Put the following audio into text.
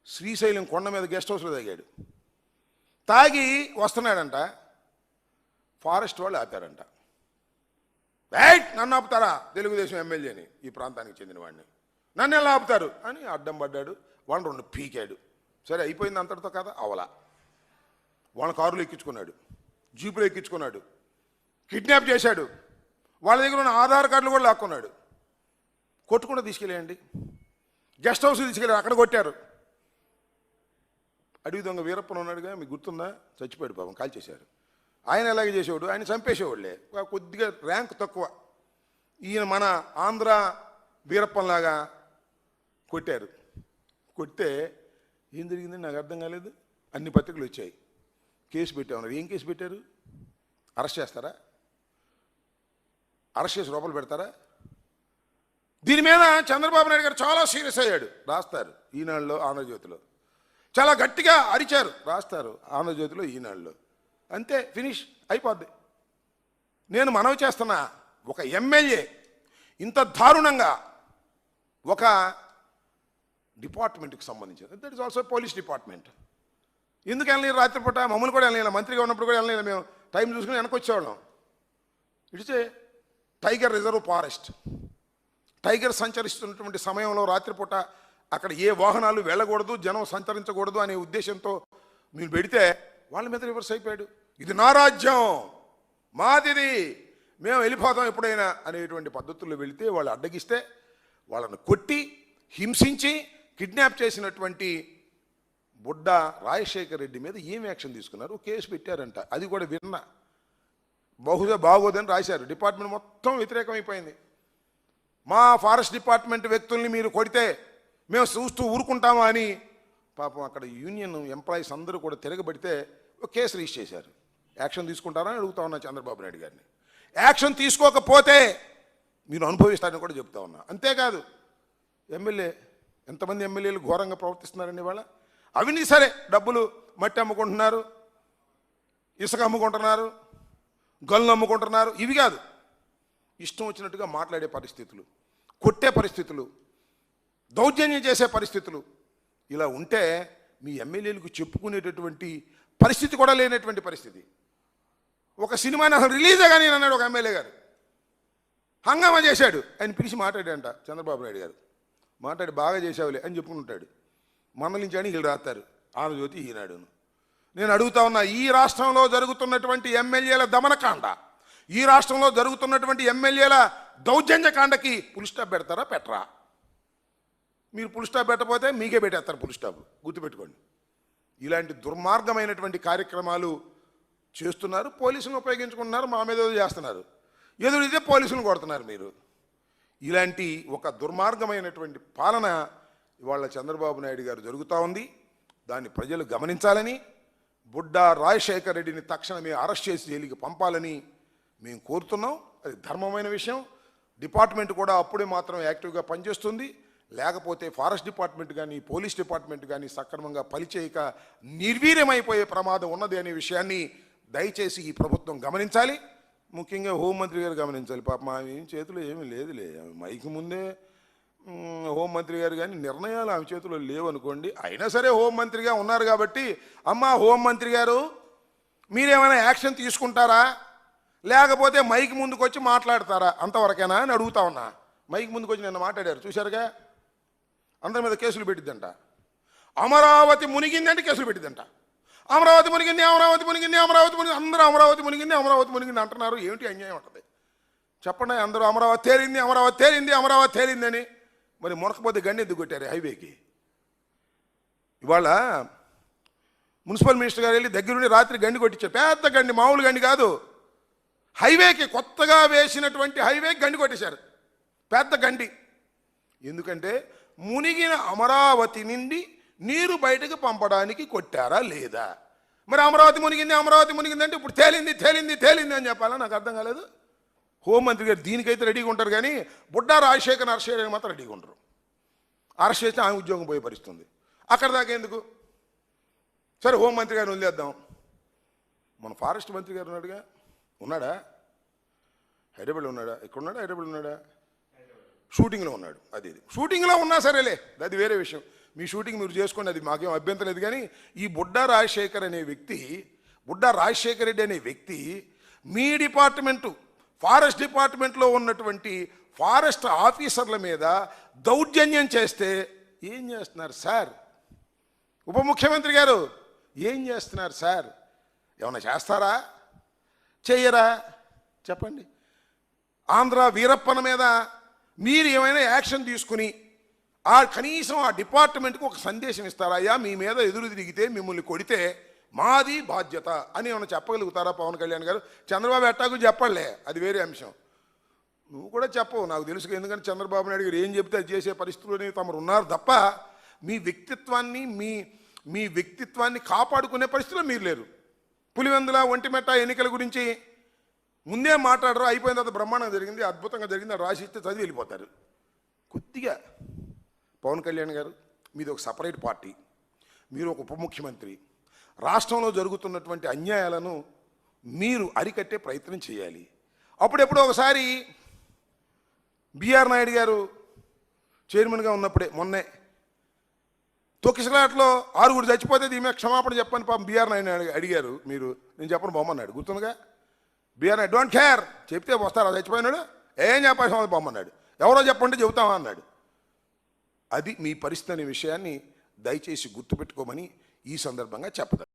శ్రీశైలం కొండ మీద గెస్ట్ హౌస్లో తాగాడు. తాగి వస్తున్నాడంట, ఫారెస్ట్ వాళ్ళు ఆపారంట. నన్ను ఆపుతారా తెలుగుదేశం ఎమ్మెల్యేని, ఈ ప్రాంతానికి చెందిన వాడిని, నన్ను ఎలా ఆపుతారు అని అడ్డం పడ్డాడు. వాడిని 2 పీకాడు. సరే అయిపోయింది అంతటితో కదా, అవలా. వాళ్ళ కారులో ఎక్కించుకున్నాడు, జీపులో ఎక్కించుకున్నాడు, కిడ్నాప్ చేశాడు. వాళ్ళ దగ్గర ఉన్న ఆధార్ కార్డులు కూడా లాక్కున్నాడు. కొట్టుకుండా తీసుకెళ్ళేయండి, గెస్ట్ హౌస్ తీసుకెళ్ళారు, అక్కడ కొట్టారు. అడవి దొంగ వీరప్పన్ ఉన్నాడుగా, మీకు గుర్తుందా? చచ్చిపోయాడు పాపం, కాల్ చేశారు. ఆయన ఎలాగే చేసేవాడు, ఆయన చంపేసేవాళ్ళే, కొద్దిగా ర్యాంక్ తక్కువ. ఈయన మన ఆంధ్ర వీరప్పన్లాగా కొట్టారు. కొడితే ఏం జరిగిందని నాకు అర్థం కాలేదు. అన్ని పత్రికలు వచ్చాయి, కేసు పెట్టామన్నారు. ఏం కేసు పెట్టారు? అరెస్ట్ చేస్తారా? అరెస్ట్ చేసి లోపల పెడతారా? దీని మీద చంద్రబాబు నాయుడు గారు చాలా సీరియస్ అయ్యాడు. రాస్తారు ఈనాడులో, ఆంధ్రజ్యోతిలో. చాలా గట్టిగా అరిచారు, రాస్తారు ఆంధ్రజ్యోతిలో, ఈనాడులో. అంతే, ఫినిష్ అయిపోద్ది. నేను మనవి చేస్తున్నా, ఒక ఎమ్మెల్యే ఇంత దారుణంగా ఒక డిపార్ట్మెంట్కి సంబంధించింది, that is also police department. ఎందుకు వెళ్ళలేదు రాత్రిపూట? మమ్మల్ని కూడా వెళ్ళలేదు, మంత్రిగా ఉన్నప్పుడు కూడా వెళ్ళలేదు. మేము టైం చూసుకుని వెనక్కి వచ్చేవాళ్ళం. It's a tiger reserve forest. Tiger సంచరిస్తున్నటువంటి సమయంలో రాత్రిపూట అక్కడ ఏ వాహనాలు వెళ్ళకూడదు, జనం సంచరించకూడదు అనే ఉద్దేశంతో మీరు పెడితే వాళ్ళ మీద రివర్స్ అయిపోయాడు. ఇది నా రాజ్యం, మాదిది, మేము వెళ్ళిపోతాం ఎప్పుడైనా అనేటువంటి పద్ధతుల్లో వెళితే వాళ్ళు అడ్డగిస్తే వాళ్ళను కొట్టి హింసించి కిడ్నాప్ చేసినటువంటి బుడ్డ రాజశేఖర్ రెడ్డి మీద ఏం యాక్షన్ తీసుకున్నారు? కేసు పెట్టారంట. అది కూడా విన్నా, బహుశా బాగోదని రాశారు. డిపార్ట్మెంట్ మొత్తం వ్యతిరేకమైపోయింది. మా ఫారెస్ట్ డిపార్ట్మెంట్ వ్యక్తుల్ని మీరు కొడితే మేము చూస్తూ ఊరుకుంటామా అని పాపం అక్కడ యూనియన్ ఎంప్లాయీస్ అందరూ కూడా తిరగబడితే ఒక కేసు రిజిస్టర్ చేశారు. యాక్షన్ తీసుకుంటారని అడుగుతా ఉన్నా చంద్రబాబు నాయుడు గారిని. యాక్షన్ తీసుకోకపోతే మీరు అనుభవిస్తారని కూడా చెప్తా ఉన్నా. అంతేకాదు, ఎంతమంది ఎమ్మెల్యేలు ఘోరంగా ప్రవర్తిస్తున్నారండి ఇవాళ. అవినీ సరే, డబ్బులు మట్టి అమ్ముకుంటున్నారు, ఇసుక అమ్ముకుంటున్నారు, గల్లు అమ్ముకుంటున్నారు. ఇవి కాదు, ఇష్టం వచ్చినట్టుగా మాట్లాడే పరిస్థితులు, కొట్టే పరిస్థితులు, దౌర్జన్యం చేసే పరిస్థితులు. ఇలా ఉంటే మీ ఎమ్మెల్యేలకు చెప్పుకునేటటువంటి పరిస్థితి కూడా లేనటువంటి పరిస్థితి. ఒక సినిమాని అసలు రిలీజే కానీ అన్నాడు ఒక ఎమ్మెల్యే గారు, హంగామా చేశాడు. ఆయన పిలిచి మాట్లాడాడంట చంద్రబాబు నాయుడు గారు. మాట్లాడి బాగా చేసావులే అని చెప్పుకుంటాడు. మందలించాని వీళ్ళు రాస్తారు ఆంధ్రజ్యోతి, ఈనాడును. నేను అడుగుతా ఉన్నా, ఈ రాష్ట్రంలో జరుగుతున్నటువంటి ఎమ్మెల్యేల దమనకాండ, ఈ రాష్ట్రంలో జరుగుతున్నటువంటి ఎమ్మెల్యేల దౌర్జన్యకాండకి పుల్ స్టాప్ పెడతారా, పెట్టరా? మీరు పుల్ స్టాప్ పెట్టకపోతే మీకే పెట్టేస్తారు పుల్ స్టాప్, గుర్తుపెట్టుకోండి. ఇలాంటి దుర్మార్గమైనటువంటి కార్యక్రమాలు చేస్తున్నారు, పోలీసులను ఉపయోగించుకుంటున్నారు, మా మీద చేస్తున్నారు, ఎదురైతే పోలీసులను కొడుతున్నారు మీరు. ఇలాంటి ఒక దుర్మార్గమైనటువంటి పాలన ఇవాళ చంద్రబాబు నాయుడు గారు జరుగుతూ ఉంది. దాన్ని ప్రజలు గమనించాలని, బుడ్డ రాజశేఖర్ రెడ్డిని తక్షణమే అరెస్ట్ చేసి జైలుకి పంపాలని మేము కోరుతున్నాం. అది ధర్మమైన విషయం. డిపార్ట్మెంట్ కూడా అప్పుడే మాత్రం యాక్టివ్గా పనిచేస్తుంది. లేకపోతే ఫారెస్ట్ డిపార్ట్మెంట్ కానీ, పోలీస్ డిపార్ట్మెంట్ కానీ సక్రమంగా పనిచేయక నిర్వీర్యమైపోయే ప్రమాదం ఉన్నది అనే విషయాన్ని దయచేసి ఈ ప్రభుత్వం గమనించాలి. ముఖ్యంగా హోంమంత్రి గారు గమనించాలి. పాప మా చేతిలో ఏమీ లేదులే, మైకి ముందే హోంమంత్రి గారు కానీ నిర్ణయాలు ఆమె చేతిలో లేవనుకోండి. అయినా సరే హోంమంత్రిగా ఉన్నారు కాబట్టి, అమ్మ హోంమంత్రి గారు మీరేమైనా యాక్షన్ తీసుకుంటారా, లేకపోతే మైక్ ముందుకు వచ్చి మాట్లాడతారా, అంతవరకేనా అని అడుగుతా ఉన్నా. మైక్ ముందుకు వచ్చి నిన్న మాట్లాడారు చూశారుగా, అందరి మీద కేసులు పెట్టిద్దంట. అమరావతి మునిగిందంటే కేసులు పెట్టిద్దంట. అమరావతి మునిగింది, అమరావతి మునిగింది, అమరావతి మునిగింది, అందరూ అమరావతి మునిగింది, అమరావతి మునిగింది అంటున్నారు. ఏమిటి అన్యాయం ఉంటుంది చెప్పండి? అందరూ అమరావతి తేలింది, అమరావతి తేలింది, అమరావతి తేలిందని. మరి మునకపోతే గండి ఎందుకు కొట్టారు హైవేకి? ఇవాళ మున్సిపల్ మినిస్టర్ గారు వెళ్ళి దగ్గరుండి రాత్రి గండి కొట్టించారు. పెద్ద గండి, మామూలు గండి కాదు, హైవేకి కొత్తగా వేసినటువంటి హైవేకి గండి కొట్టేశారు, పెద్ద గండి. ఎందుకంటే మునిగిన అమరావతి నుండి నీరు బయటకు పంపడానికి కొట్టారా లేదా? మరి అమరావతి మునిగింది, అమరావతి మునిగింది అంటే ఇప్పుడు తేలింది తేలింది తేలింది అని చెప్పాలా? నాకు అర్థం కాలేదు. హోంమంత్రి గారు దీనికైతే రెడీగా ఉంటారు కానీ బుడ్డా రాజశేఖర్ అరెస్ట్ చేయడానికి మాత్రం రెడీగా ఉంటారు. అరెస్ట్ చేస్తే ఆమె ఉద్యోగం పోయే పరిస్థితుంది. అక్కడ దాకా ఎందుకు? సరే హోంమంత్రి గారిని వదిలేద్దాం. మన ఫారెస్ట్ మంత్రి గారు ఉన్నాడుగా, ఉన్నాడా? హైదరాబాద్లో ఉన్నాడా? ఇక్కడ ఉన్నాడా? హైదరాబాద్ ఉన్నాడా? షూటింగ్లో ఉన్నాడు. అది షూటింగ్లో ఉన్నా సరేలే, అది వేరే విషయం. మీ షూటింగ్ మీరు చేసుకోండి, అది మాకేం అభ్యంతరం లేదు. కానీ ఈ బుడ్డా రాజశేఖర్ రెడ్డి అనే వ్యక్తి మీ డిపార్ట్మెంటు ఫారెస్ట్ డిపార్ట్మెంట్లో ఉన్నటువంటి ఫారెస్ట్ ఆఫీసర్ల మీద దౌర్జన్యం చేస్తే ఏం చేస్తున్నారు సార్? ఉప ముఖ్యమంత్రి గారు ఏం చేస్తున్నారు సార్? ఏమైనా చేస్తారా? చెయ్యరా? చెప్పండి. ఆంధ్ర వీరప్పన మీద మీరు ఏమైనా యాక్షన్ తీసుకుని కనీసం ఆ డిపార్ట్మెంట్కి ఒక సందేశం ఇస్తారా? అయ్యా, మీ మీద ఎదురు తిరిగితే, మిమ్మల్ని కొడితే మాది బాధ్యత అని ఏమైనా చెప్పగలుగుతారా పవన్ కళ్యాణ్ గారు? చంద్రబాబు ఎట్టాకు చెప్పలే, అది వేరే అంశం. నువ్వు కూడా చెప్పవు, నాకు తెలుసు. ఎందుకంటే చంద్రబాబు నాయుడు గారు ఏం చెప్తే అది చేసే పరిస్థితుల్లోనే తమరు ఉన్నారు తప్ప మీ వ్యక్తిత్వాన్ని కాపాడుకునే పరిస్థితిలో మీరు లేరు. పులివెందుల ఒంటిమెట్ట ఎన్నికల గురించి ముందే మాట్లాడరు, అయిపోయిన తర్వాత బ్రహ్మాండంగా జరిగింది, అద్భుతంగా జరిగింది, రాసి ఇస్తే చదివి వెళ్ళిపోతారు. కొద్దిగా పవన్ కళ్యాణ్ గారు, మీది ఒక సపరేట్ పార్టీ, మీరు ఒక ఉప ముఖ్యమంత్రి, రాష్ట్రంలో జరుగుతున్నటువంటి అన్యాయాలను మీరు అరికట్టే ప్రయత్నం చేయాలి. అప్పుడెప్పుడో ఒకసారి బిఆర్ నాయుడు గారు చైర్మన్గా ఉన్నప్పుడే మొన్నే తొక్కిసలాట్లో 6 చచ్చిపోతే దీని మీద క్షమాపణ చెప్పని పాపం బిఆర్ నాయుడు అడిగారు. మీరు నేను చెప్పను బొమ్మన్నాడు, గుర్తుందిగా? బిఆర్ నాయుడు డోంట్ కేర్, చెప్తే వస్తారా చచ్చిపోయినాడు, ఏం చెప్పాల్సిన బొమ్మన్నాడు, ఎవరో చెప్పంటే చెబుతామా అన్నాడు. అది మీ పరిస్థితి అనే విషయాన్ని దయచేసి గుర్తుపెట్టుకోమని ఈ సందర్భంగా చెప్పదు.